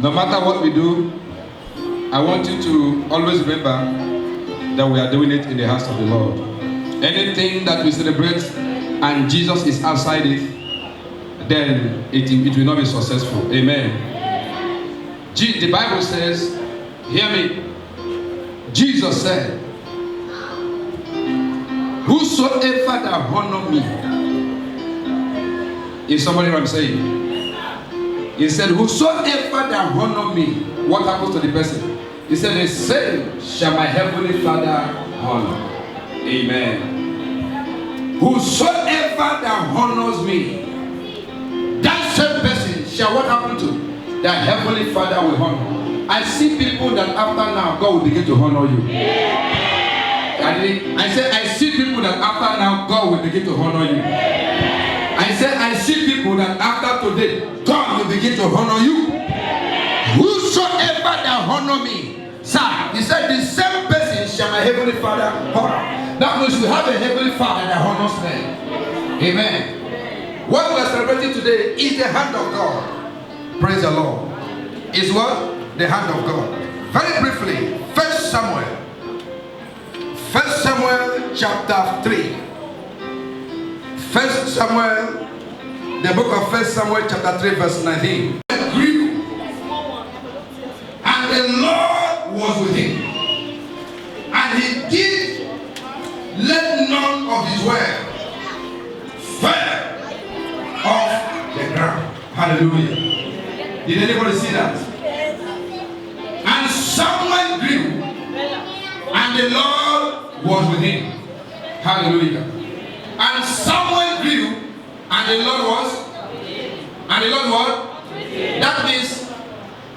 No matter what we do, I want you to always remember that we are doing it in the house of the Lord. Anything that we celebrate and Jesus is outside it, then it will not be successful. Amen. The Bible says, hear me, Jesus said, whosoever that honor me, is somebody what I'm saying? He said, whosoever that honor me, what happens to the person? He said, the same shall my heavenly Father honor. Amen. Whosoever that honors me, that same person shall what happen to? That heavenly Father will honor. I see people that after now God will begin to honor you. I said, I see people that after now God will begin to honor you. I said, I see people that after today God will begin to honor you. Whosoever that honor me, sir, he said, the same person shall my heavenly Father honor. That means we have a heavenly Father that honors men. Amen. What we are celebrating today is the hand of God. Praise the Lord. Is what? The hand of God. Very briefly, 1 Samuel chapter 3. 1 Samuel, the book of 1 Samuel chapter 3 verse 19. Grew, and the Lord was with him, and he did let none of his well fell off the ground. Hallelujah. Did anybody see that? And Samuel grew, and the Lord was with him. Hallelujah. And Samuel grew, and the Lord was, that means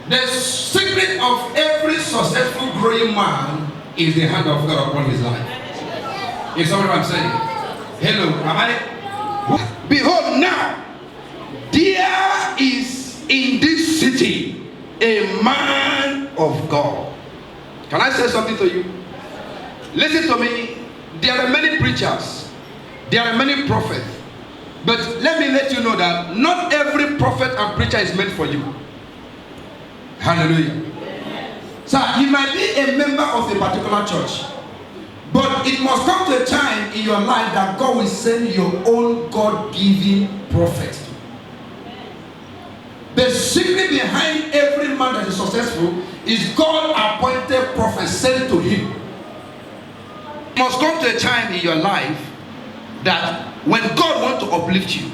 the secret of every successful growing man is the hand of God upon his life. Is that what I'm saying? Hello, am I? Behold, now there is in this city a man of God. Can I say something to you? Listen to me. There are many preachers, there are many prophets, but let me let you know that not every prophet and preacher is meant for you. Hallelujah. So you might be a member of a particular church, but it must come to a time in your life that God will send your own God-given prophet. The secret behind every man that is successful is God-appointed prophet sent to him. It must come to a time in your life that when God wants to uplift you,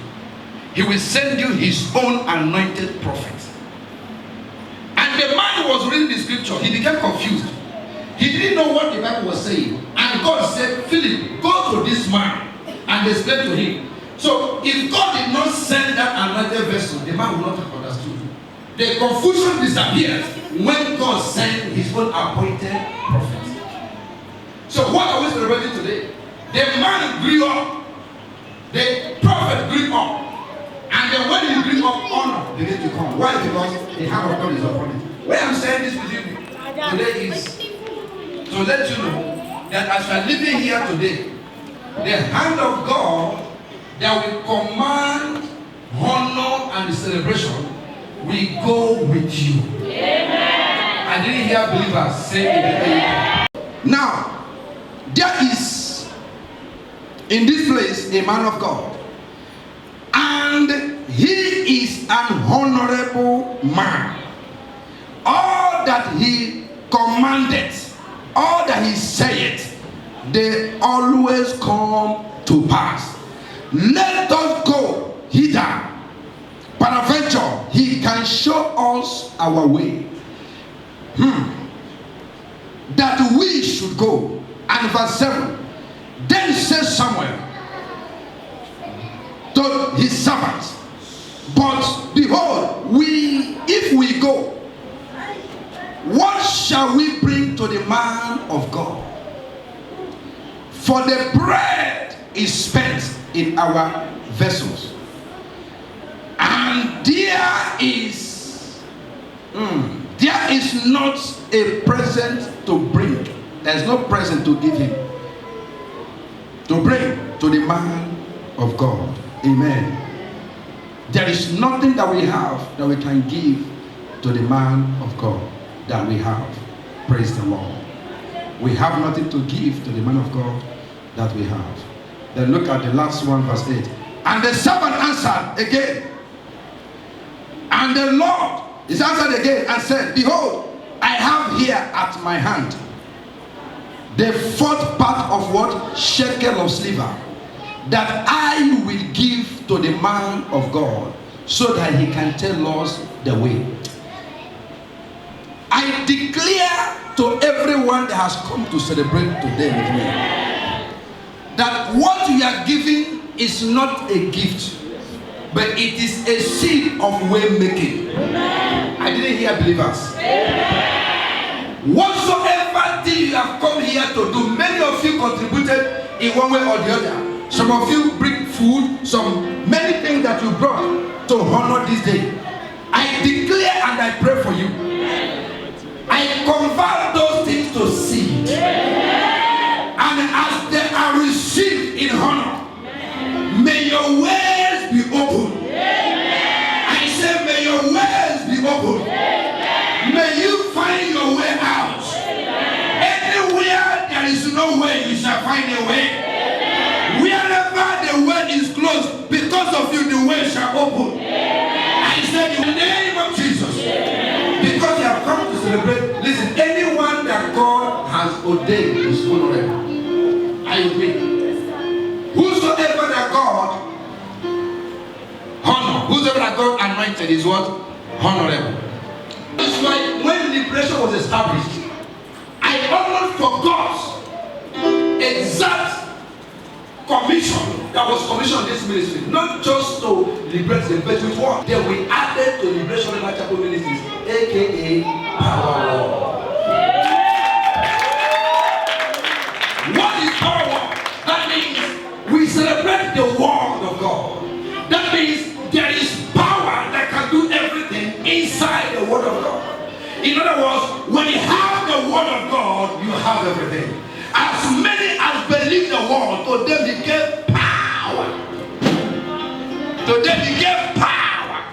he will send you his own anointed prophet. And the man who was reading the scripture, he became confused. He didn't know what the Bible was saying. And God said, Philip, go to this man and explain to him. So if God did not send that anointed vessel, the man would not have understood. The confusion disappears when God sent his own appointed prophet. So what are we celebrating today? The man grew up. The prophet grew up. And then when he grew up, honor began to come. Why? Because the hand of God is upon it. Why I'm saying this with you today is to let you know that as you are living here today, the hand of God that will command honor and celebration will go with you. Amen. I didn't hear believers say amen. Now, there is in this place a man of God, and he is an honorable man. All that he commanded, all that he said, they always come to pass. Let us go hither. Peradventure, he can show us our way. That we should go. And verse 7, then says Samuel to his servants, but behold, if we go, what shall we bring to the man of God? For the bread is spent in our vessels, and there is not a present to bring. There's no present to give him, to bring to the man of God. Amen. There is nothing that we have that we can give to the man of God that we have. Praise the Lord. We have nothing to give to the man of God that we have. Then look at the last one, verse 8. And the servant answered again. And the Lord is answered again and said, behold, I have here at my hand the fourth part of what? Shekel of silver, that I will give to the man of God, so that he can tell us the way. I declare to everyone that has come to celebrate today with me, that what we are giving is not a gift, but it is a seed of way making. I didn't hear believers. Whatsoever thing you have come here to do, many of you contributed in one way or the other. Some of you bring food, many things that you brought to honor this day. I declare and I pray for you. I convert those things to seed. And as they are received in honor, may your ways be open. I say, may your ways be open. May you find your way out. Anywhere there is no way, you shall find a way. Wherever the way is closed, because of you, the way shall open. I said, in the name of Jesus, because you have come to celebrate. Listen, anyone that God has ordained is honorable. I agree. Whosoever that God honor, whosoever that God anointed is what? Honorable. That's why when liberation was established, I almost forgot exact commission that was commissioned this ministry, not just to liberate them, but with what? Then we added to Liberation River Chapel Ministries, aka Power War. What is Power War? That means we celebrate the word of God. That means there is power that can do everything inside the word of God. In other words, when you have the word of God, you have everything. As many as believe the word, to them he gave power. To them he gave power.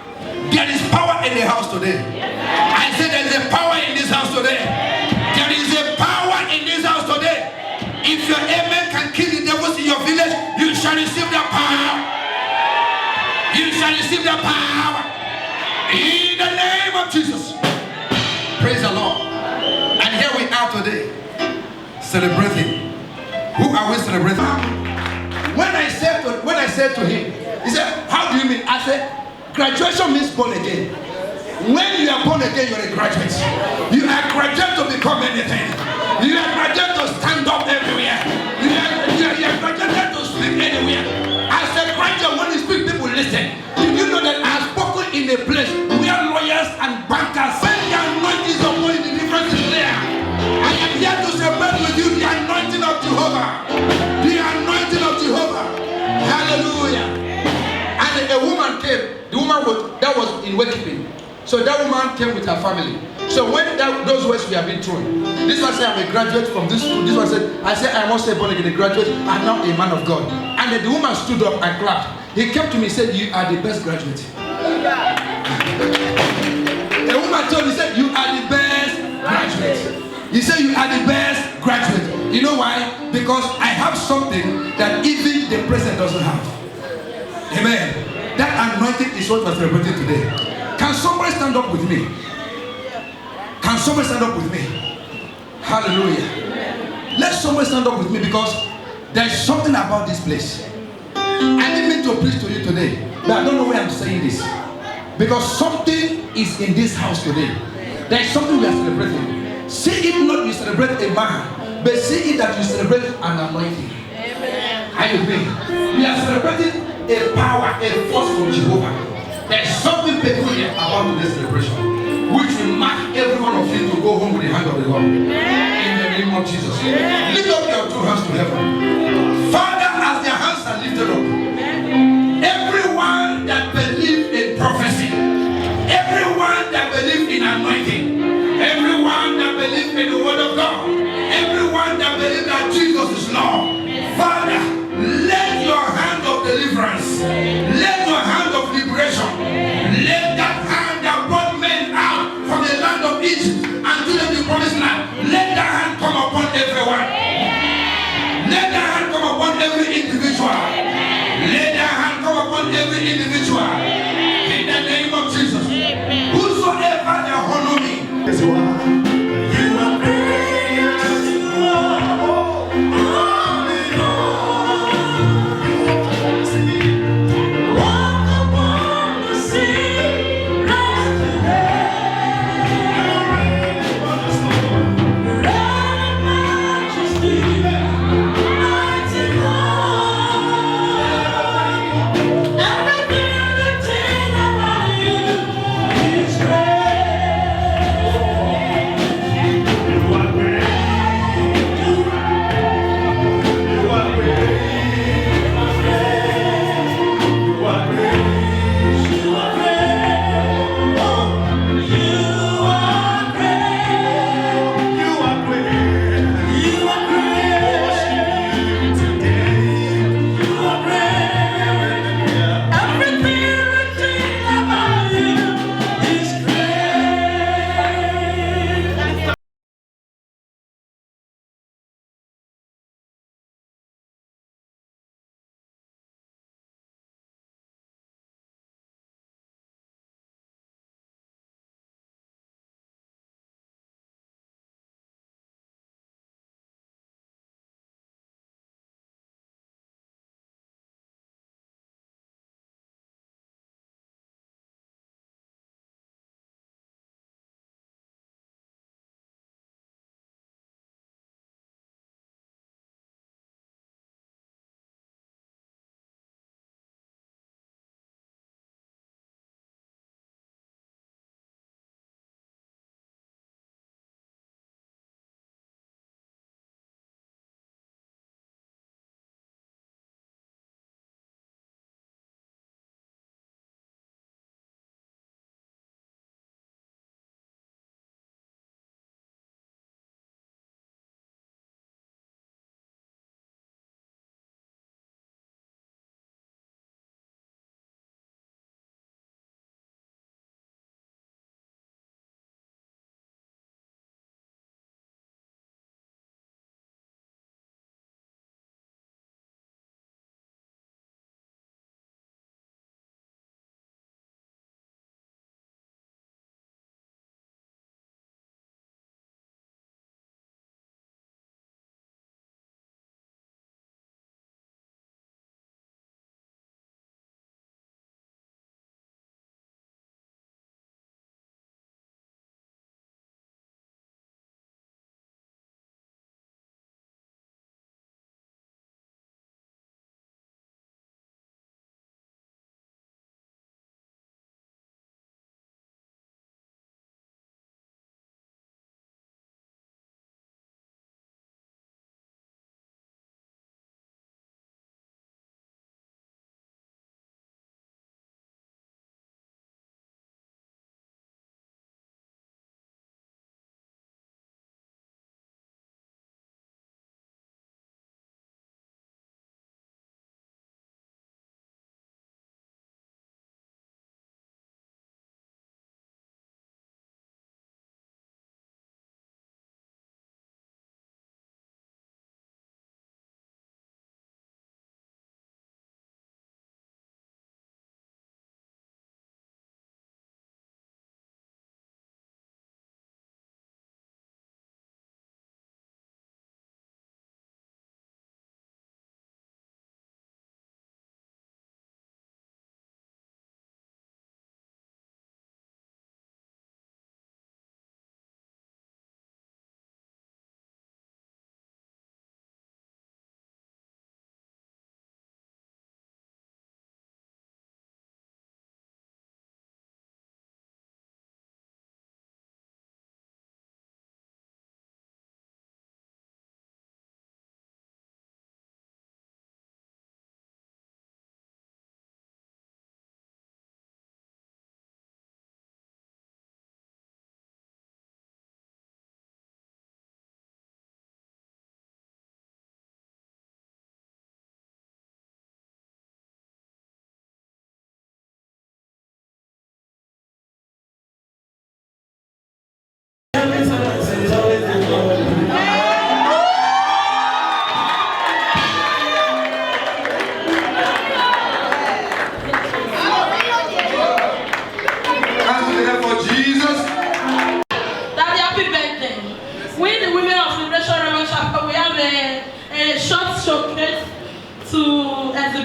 There is power in the house today. I said there is a power in this house today. There is a power in this house today. If your amen can kill the devils in your village, you shall receive the power. You shall receive the power. In the name of Jesus. Praise the Lord. And here we are today, celebrating. Who are we celebrating? When I said to him, he said, how do you mean? I said, graduation means born again. When you are born again, you are a graduate. You are graduate to become anything. You are graduate to stand up everywhere. You are graduate to speak anywhere. As a graduate, when you speak, people listen. Did you know that I have spoken in a place where lawyers and bankers, when the anointing is upon you, the difference is there. I am here to celebrate with you the anointing of Jehovah. The anointing of Jehovah. Hallelujah. And a woman came. The woman that was in Wakekeeping. So that woman came with her family. So when those words were being thrown, this one said, I'm a graduate from this school. This one said, I said, I must say born again, a graduate, and now a man of God. And then the woman stood up and clapped. He came to me and said, you are the best graduate. The woman told me, he said, you are the best graduate. He said, you are the best graduate. You know why? Because I have something that even the president doesn't have. Amen. That anointing is what we're celebrating today. Can somebody stand up with me? Can somebody stand up with me? Hallelujah. Let somebody stand up with me, because there's something about this place. I didn't mean to preach to you today, but I don't know why I'm saying this. Because something is in this house today. There's something we are celebrating. See it not you celebrate a man, but see it that you celebrate an anointing. Amen. Are you with me? We are celebrating a power, a force from Jehovah. There's something peculiar about today's celebration, which will mark every one of you to go home with the hand of the Lord. In the name of Jesus. Lift up your two hands to heaven. Father, as their hands are lifted up, everyone that believes in prophecy, everyone that believes in anointing, everyone that believes in the word of God, everyone that believes that Jesus is Lord, Father, let your hand of deliverance, let your hand of liberation, let that hand that brought men out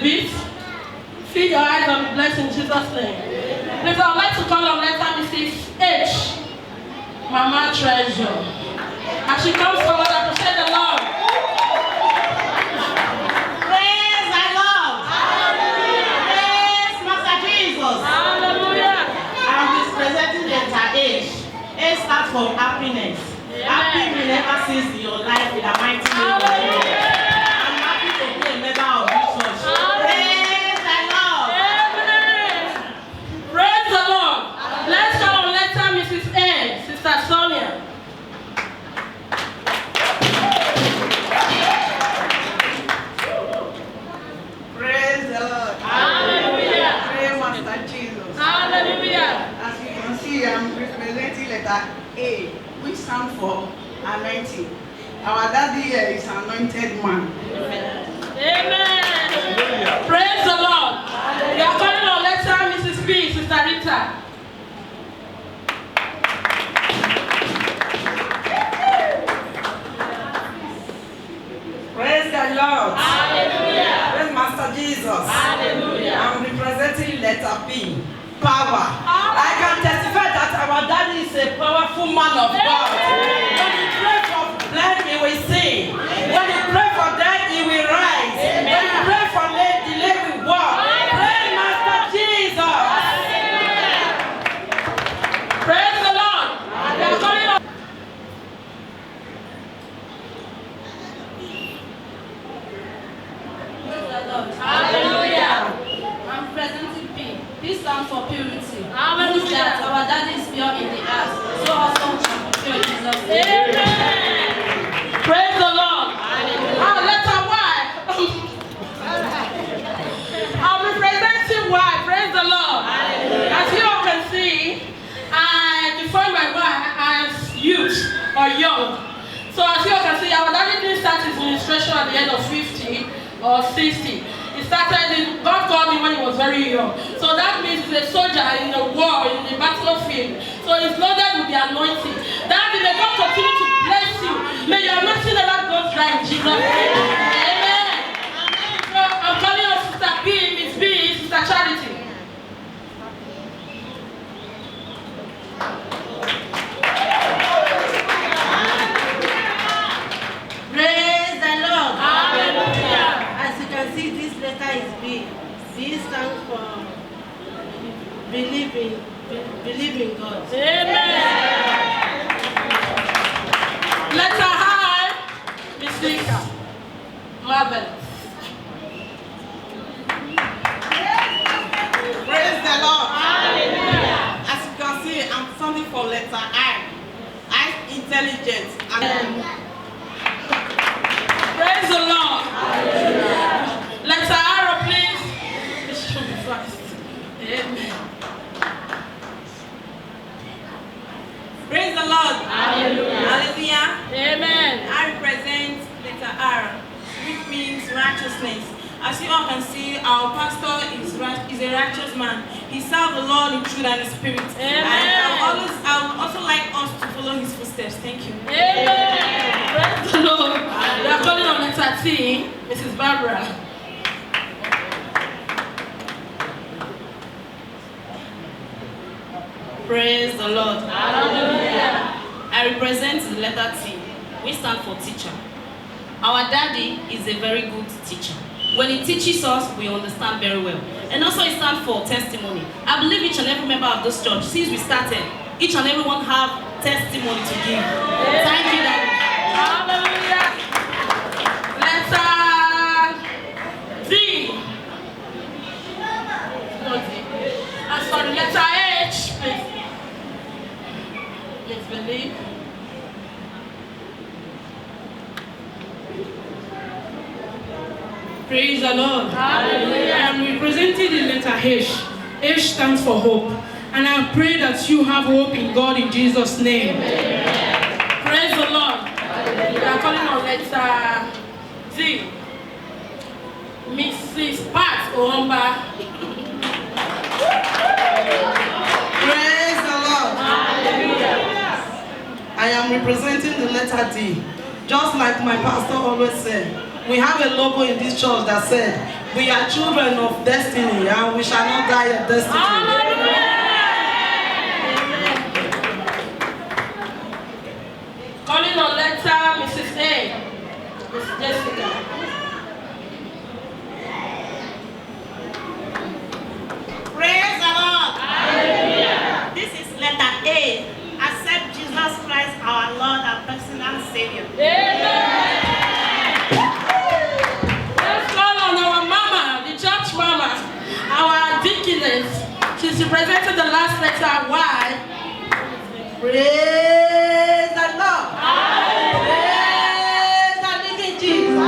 bit. Feed your eyes on the blessing in Jesus' name. Please, I would like to call on letter Mrs. H. Mama Treasure. As she comes forward, I appreciate the Lord. Praise the Lord. Hallelujah. Praise Master Jesus. Hallelujah. I'm representing letter H. H stands for happiness. Amen. Happy will never cease in your life in the mighty name of Jesus. I'm happy to be a member of this church. Praise the Lord. Amen. Praise the Lord. Let's call on letter Mrs. A, Sister Sonia. Praise the Lord. Hallelujah. Praise Master Jesus. Hallelujah. As you can see, I'm representing letter A, which stands for anointing. Our daddy here is anointed man. Amen. Praise the Lord. We are calling on letter Mrs. B, Sister Rita. Praise the Lord. Hallelujah. Praise Master Jesus. Hallelujah. I'm representing letter P, power. I can testify that our daddy is a powerful man of God. When he pray for blind, he will see. When he pray for dead, he will rise. When he pray for late, the late will walk. Praise Master Jesus. Praise the Lord. We are calling on. Hallelujah. I'm presenting P. P stands for purity. Hallelujah. Means that our daddy is pure in the heart. So also shall be pure in Jesus' name. Amen. Praise the Lord. Letter Y. I'm representing Y. Praise the Lord. As you all can see, I define my Y as youth or young. So as you all can see, our daddy didn't start his ministration at the age of 50 or 60. He started, God called him when he was very young. So that means he's a soldier in a war, in the battlefield. So he's loaded with the anointing. Daddy, may God continue to bless you. May your anointing never go dry in Jesus' name. Amen. So I'm calling on Sister B, Miss B, Sister Charity. Praise the Lord. Hallelujah. As you can see, this letter is B. B stands for believing God. Amen. Letter I, Miss Lisa. Marvelous. Praise the Lord. Hallelujah. As you can see, I'm standing for letter I. I intelligence. Praise the Lord. Letter R, please. This should be fast. Amen. Praise the Lord. Hallelujah. Hallelujah. Amen. I represent letter R, which means righteousness. As you all can see, our pastor is a righteous man. He served the Lord in truth and in spirit. Amen. And I would also like us to follow his footsteps. Thank you. Amen. Praise the Lord. We are calling on letter T, Mrs. Barbara. Praise the Lord. Hallelujah. I represent the letter T. We stand for teacher. Our daddy is a very good teacher. When he teaches us, we understand very well. And also it stands for testimony. I believe each and every member of this church, since we started, each and every one have testimony to give. Thank you, Daddy. Hallelujah. Letter D. No D. I'm sorry, letter H, please. Let's believe. Praise the Lord. Hallelujah. I am representing the letter H. H stands for hope. And I pray that you have hope in God in Jesus' name. Amen. Praise the Lord. We are calling on letter Z. Mrs. Pat Oomba. Praise the Lord. Hallelujah. I am representing the letter D. Just like my pastor always said, We have a logo in this church that said, "We are children of destiny and we shall not die of destiny." Calling on letter, Mrs. A. Mrs. Jessica. Praise the Lord. Hallelujah. This is letter A. Accept Jesus Christ, our Lord and personal Savior. Amen. Let's call on our mama, the church mama, our deaconess. She's representing the last letter Y. Praise the Lord. Praise the living Jesus.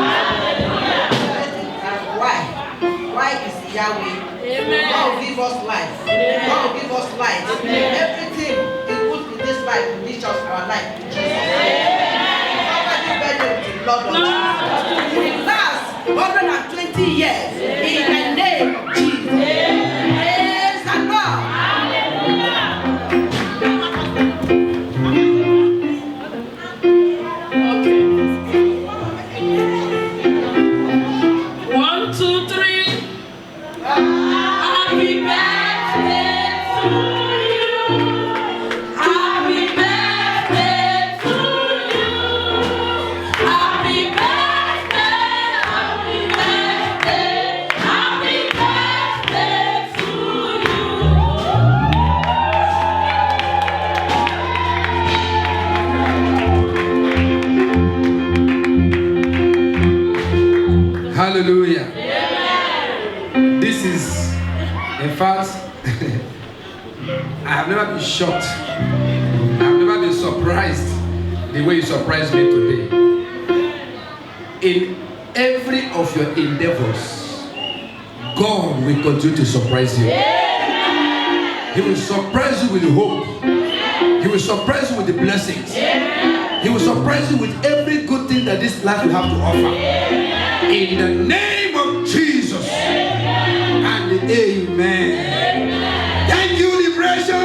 Why is Yahweh? Amen. God will give us life. God will give us light. Everything He put in this life will teach us our life to Jesus. Already better with the Lord of Jesus. We last 120 years in the name of Jesus. Praise the Lord. One, two, three. Happy birthday to you. Happy birthday to you. Happy birthday, happy birthday, happy birthday to you. Hallelujah. This is, in fact, I have never been shocked. I have never been surprised the way you surprised me today. In every of your endeavors, God will continue to surprise you. He will surprise you with hope. He will surprise you with the blessings. He will surprise you with every good thing that this life will have to offer. In the name of Jesus. And amen. Thank you, Liberation.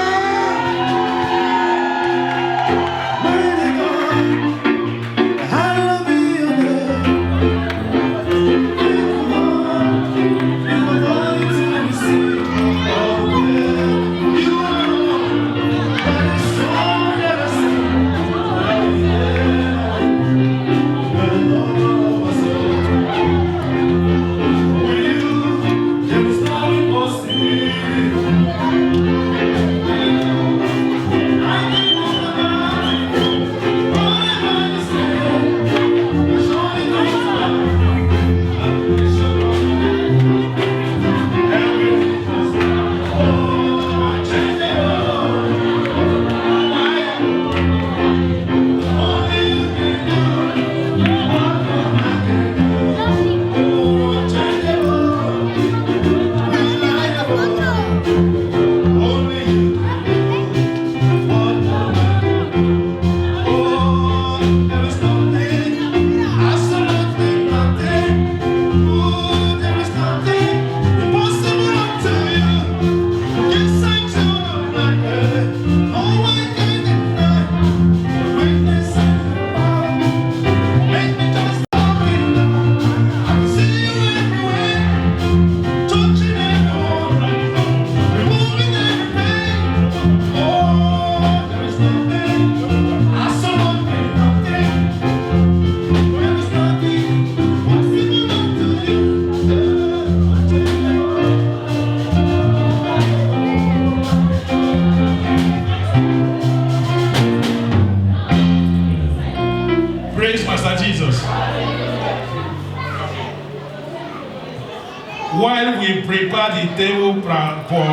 While we prepare the table for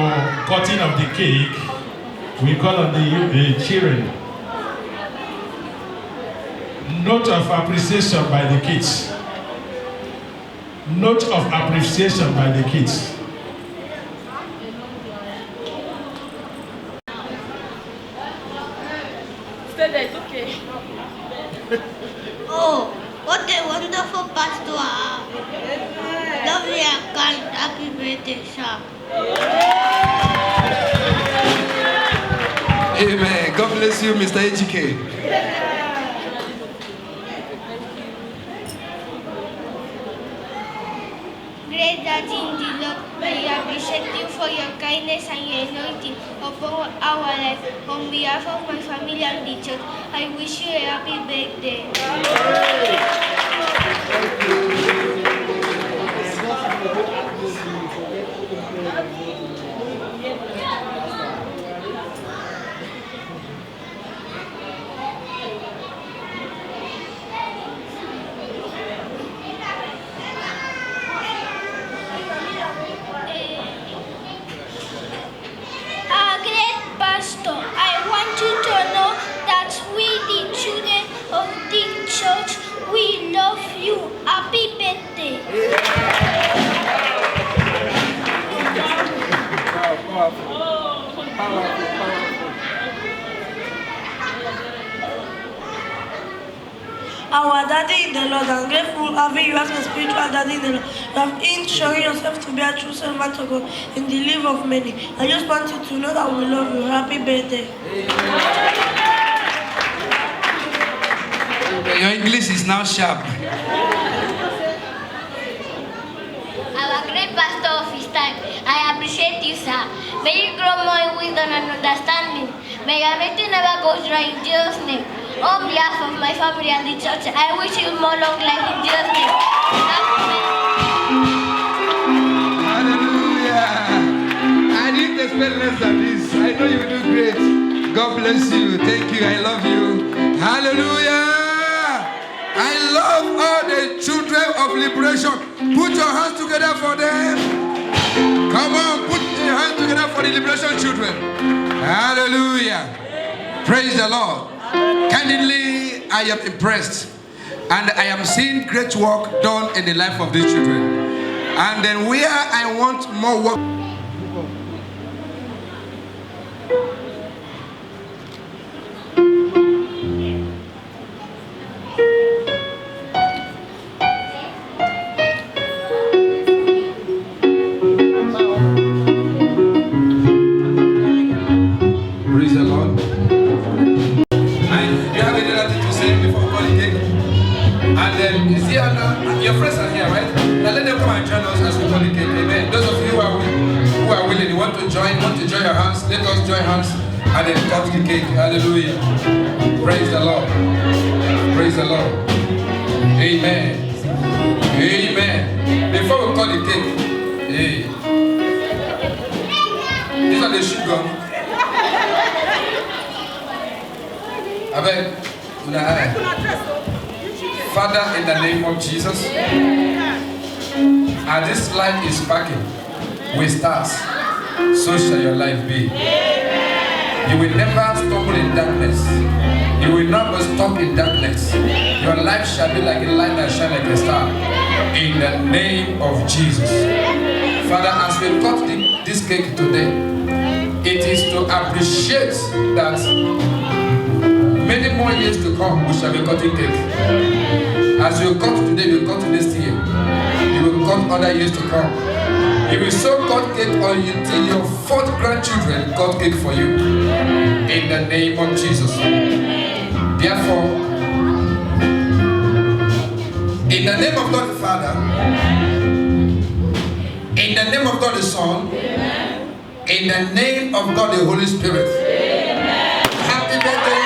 cutting of the cake, we call on the children. Note of appreciation by the kids. Note of appreciation by the kids. Stay there, it's okay. Oh, what a wonderful pastor. Lovely and kind. Happy birthday, sir. Amen. God bless you, Mr. HK. Daddy in the Lord, may we appreciate you for your kindness and your anointing upon our life. On behalf of my family and the church, I wish you a happy birthday. Pastor, I want you to know that we, the children of the church, we love you. Happy birthday. Our daddy in the Lord, I'm grateful having you as a spiritual daddy in the Lord. You have been showing yourself to be a true servant of God in the life of many. I just want you to know that we love you. Happy birthday. Your English is now sharp. Our great pastor of his time, I appreciate you, sir. May you grow more in wisdom and understanding. May your meeting never go dry in Jesus' name. On behalf of my family and the church, I wish you more long life in Jesus' name. Hallelujah. I didn't expect less than this. I know you will do great. God bless you. Thank you. I love you. Hallelujah. I love all the children of liberation. Put your hands together for them. Come on, put your hands together for the liberation children. Hallelujah. Praise the Lord. Candidly, I am impressed. And I am seeing great work done in the life of these children. And then where I want more work. Praise the Lord. And then, is here now? Your friends are here, right? Now let them come and join us as we call the cake. Amen. Those of you who are willing, you want to join your hands, let us join hands and then cut the cake. Hallelujah. Praise the Lord. Praise the Lord. Amen. Amen. Before we cut the cake, hey. These are the sugar. Amen. Father, in the name of Jesus, as this light is sparking with stars, so shall your life be. You will never stumble in darkness. You will not be stuck in darkness. Your life shall be like a light that shines like a star. In the name of Jesus. Father, as we cut this cake today, it is to appreciate that many more years to come, we shall be cutting cake. As you cut today, you cut this year. You will cut other years to come. You will so cut cake until your 4th grandchildren cut cake for you. In the name of Jesus. Therefore, in the name of God the Father, in the name of God the Son, in the name of God the Holy Spirit, happy birthday.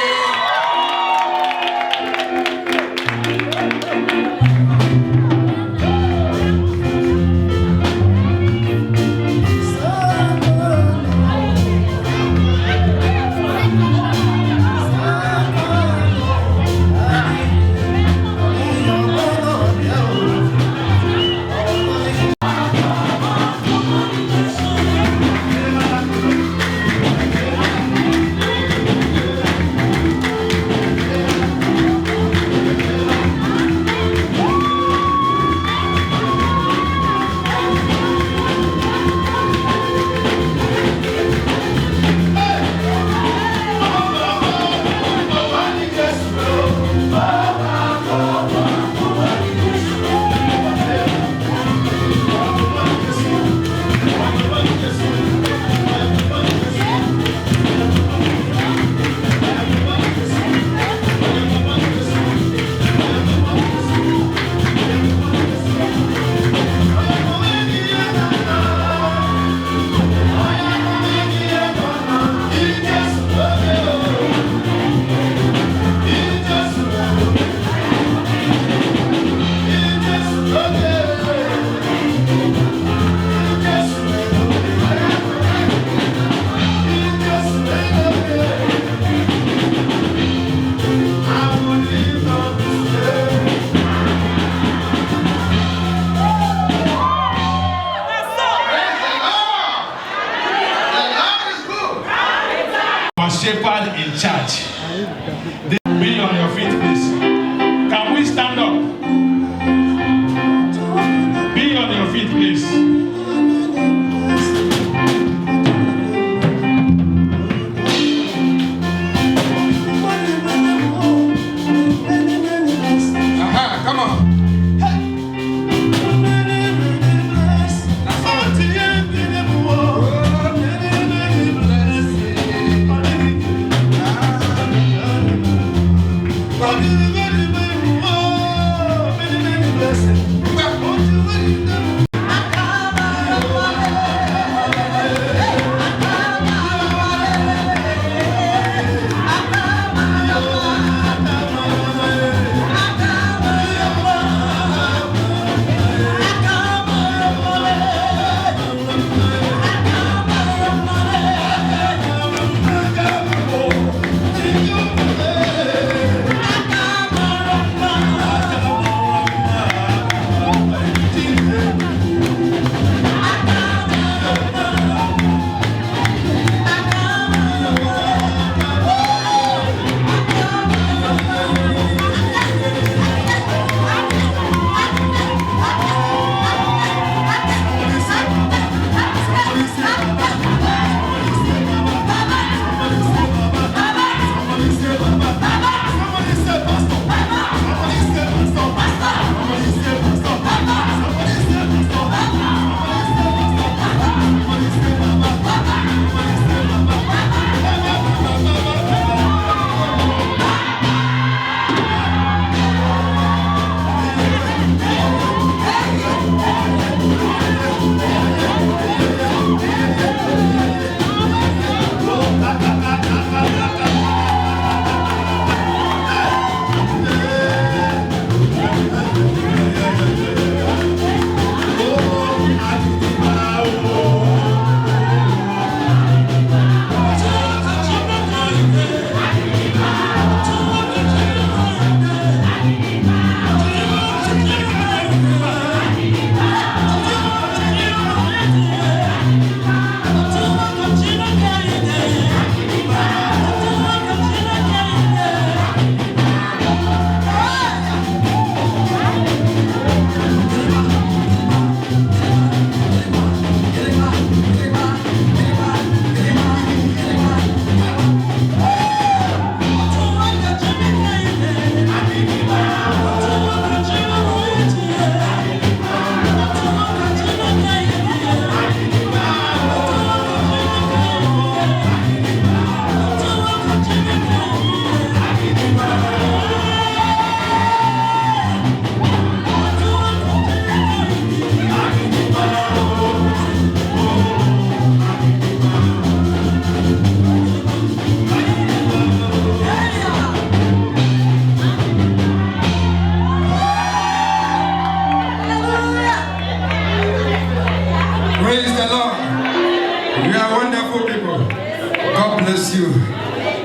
bless you.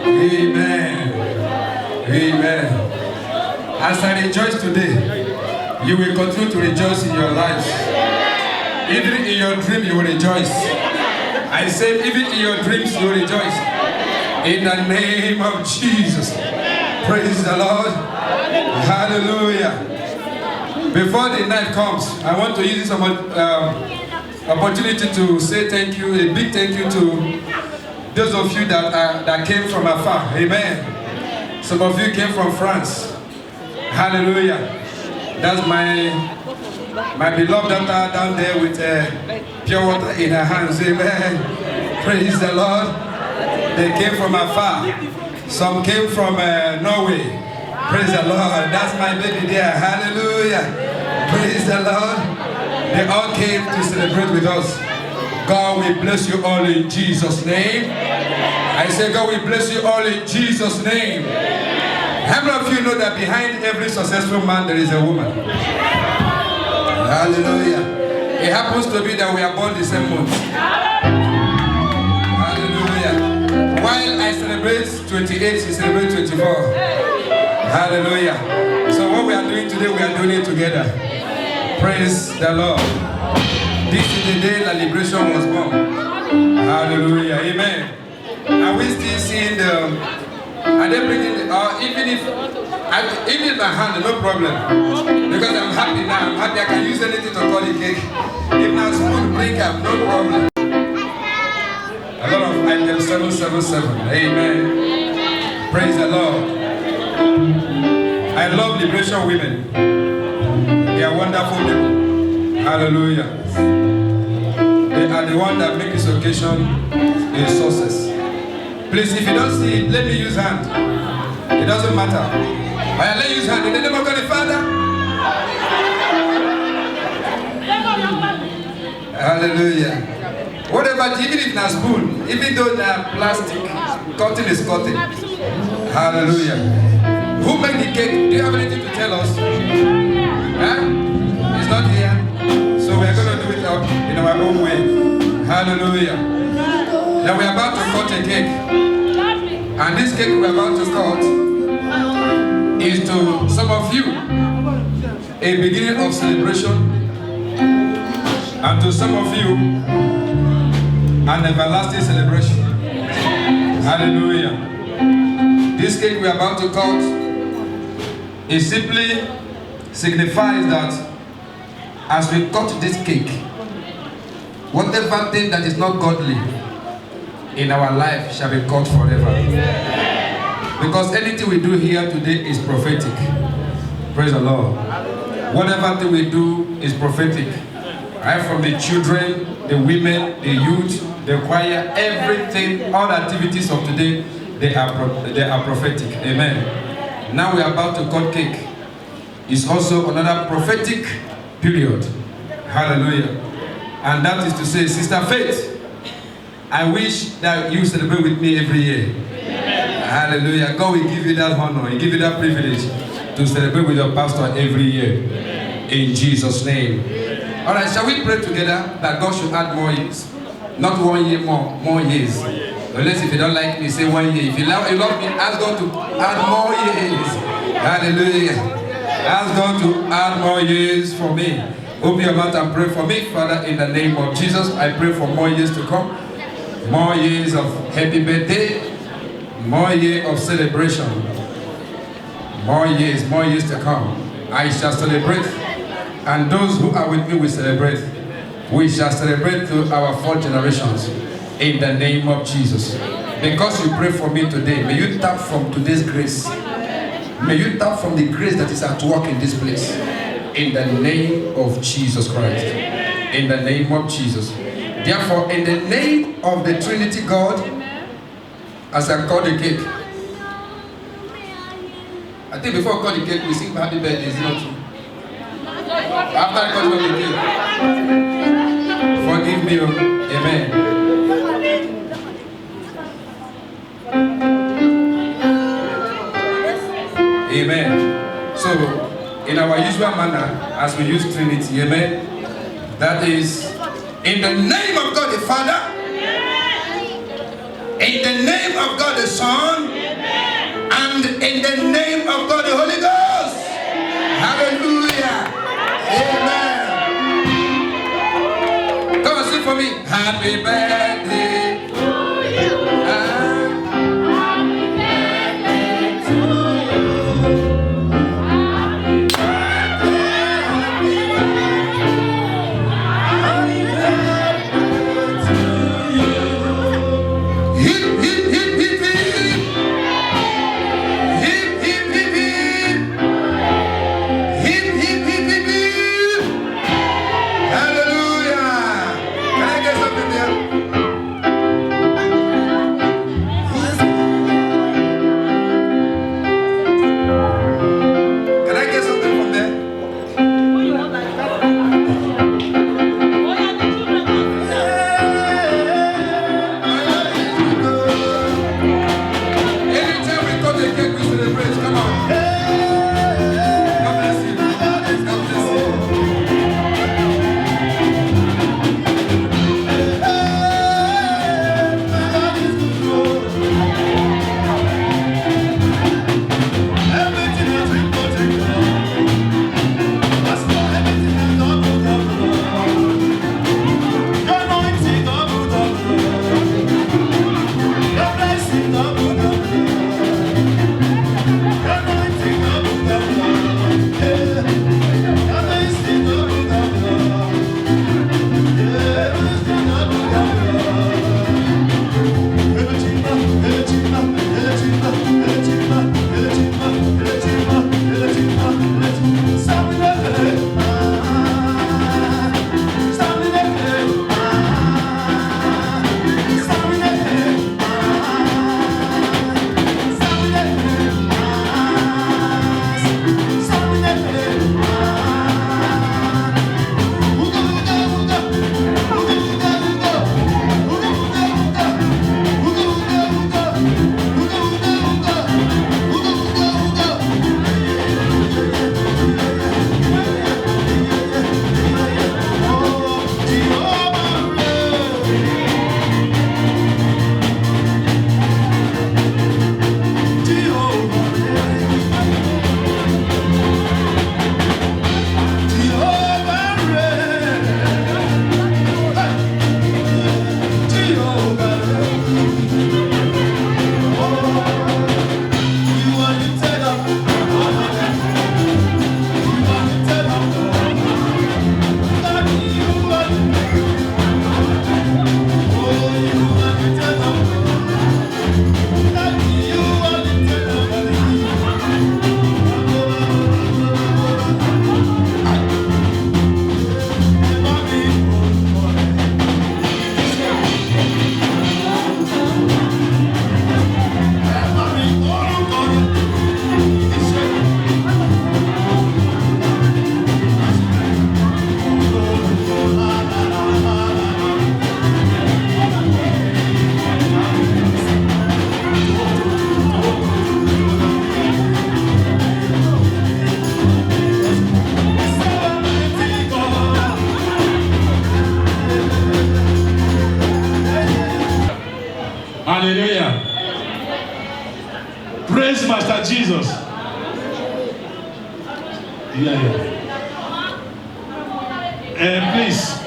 Amen. Amen. As I rejoice today, you will continue to rejoice in your lives. Even in your dream, you will rejoice. I said, even in your dreams, you will rejoice. In the name of Jesus. Praise the Lord. Hallelujah. Before the night comes, I want to use this opportunity to say thank you, a big thank you to those of you that came from afar. Amen. Some of you came from France. Hallelujah. That's my beloved daughter down there with pure water in her hands. Amen. Praise the Lord. They came from afar. Some came from Norway. Praise the Lord. That's my baby there. Hallelujah. Praise the Lord. They all came to celebrate with us. God will bless you all in Jesus' name. I say God will bless you all in Jesus' name. How many of you know that behind every successful man there is a woman? Hallelujah. It happens to be that we are born the same month. Hallelujah. While I celebrate 28, she celebrates 24. Hallelujah. So what we are doing today, we are doing it together. Praise the Lord. This is the day that liberation was born. Hallelujah. Amen. Are we still seeing the... Are they bringing the... even if my hand, no problem. Because I'm happy now. I'm happy I can use anything to call the cake. If not spoon, bring up, no problem. A lot of items, 777. Amen. Praise the Lord. I love liberation women. They are wonderful people. Hallelujah. They are the one that make this occasion a success. Please, if you don't see it, let me use hand. It doesn't matter. I lay his hand in the name of God the Father. Hallelujah. Whatever, even if it's a spoon, even though they are plastic, cotton is cotton. Hallelujah. Who made the cake? Do you have anything to tell us? Huh? It's not here. So we are going to do it in our own way. Hallelujah. Now we are about to cut a cake. And this cake we are about to cut is to some of you a beginning of celebration, and to some of you an everlasting celebration. Hallelujah. This cake we are about to cut, it simply signifies that as we cut this cake, whatever thing that is not godly in our life shall be cut forever. Because anything we do here today is prophetic. Praise the Lord. Whatever thing we do is prophetic. Right from the children, the women, the youth, the choir, everything, all the activities of today, they are prophetic. Amen. Now we are about to cut cake. It's also another prophetic period. Hallelujah. And that is to say, Sister Faith, I wish that you celebrate with me every year. Hallelujah. God will give you that honor. He give you that privilege to celebrate with your pastor every year. In Jesus' name. All right, shall we pray together that God should add more years? Not 1 year more years. Unless if you don't like me, say 1 year. If you love me, ask God to add more years. Hallelujah. Ask God to add more years for me. Open your mouth and pray for me. Father, in the name of Jesus, I pray for more years to come. More years of happy birthday. More years of celebration. More years to come. I shall celebrate. And those who are with me will celebrate. We shall celebrate through our 4 generations. In the name of Jesus. Because you pray for me today, may you tap from today's grace. May you tap from the grace that is at work in this place. In the name of Jesus Christ. In the name of Jesus. Therefore, in the name of the Trinity God, as I cut the cake. I think before I cut the cake, we sing happy birthday, is it not true? After I cut the cake. Forgive me, amen. Amen. So, in our usual manner, as we use Trinity, amen, that is, in the name of God the Father, in the name of God the Son, and in the name of God the Holy Ghost. Hallelujah. Amen. Come and sing for me. Happy birthday. at Jesus. Yeah. Please.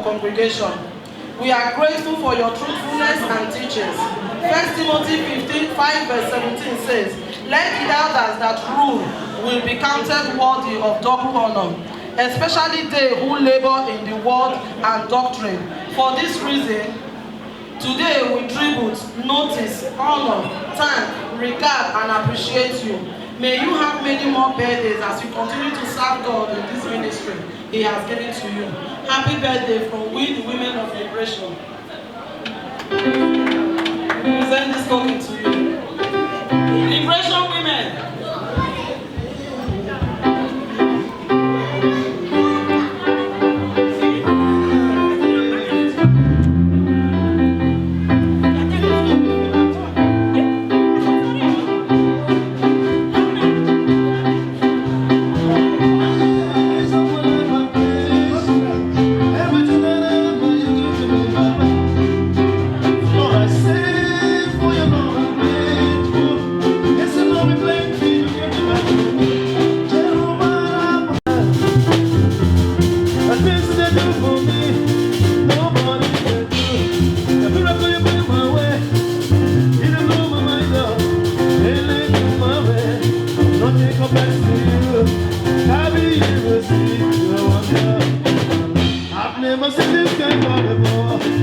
Congregation. We are grateful for your truthfulness and teachings. 1 Timothy 15:5-17 says, "Let the elders that rule will be counted worthy of double honor, especially they who labor in the word and doctrine. For this reason, today we tribute, notice, honor, thank, regard, and appreciate you. May you have many more birthdays as you continue to serve God in this ministry He has given to you. Happy birthday from we, the Women of Liberation." We send this token to you. Liberation Women. I've never seen this kind of before.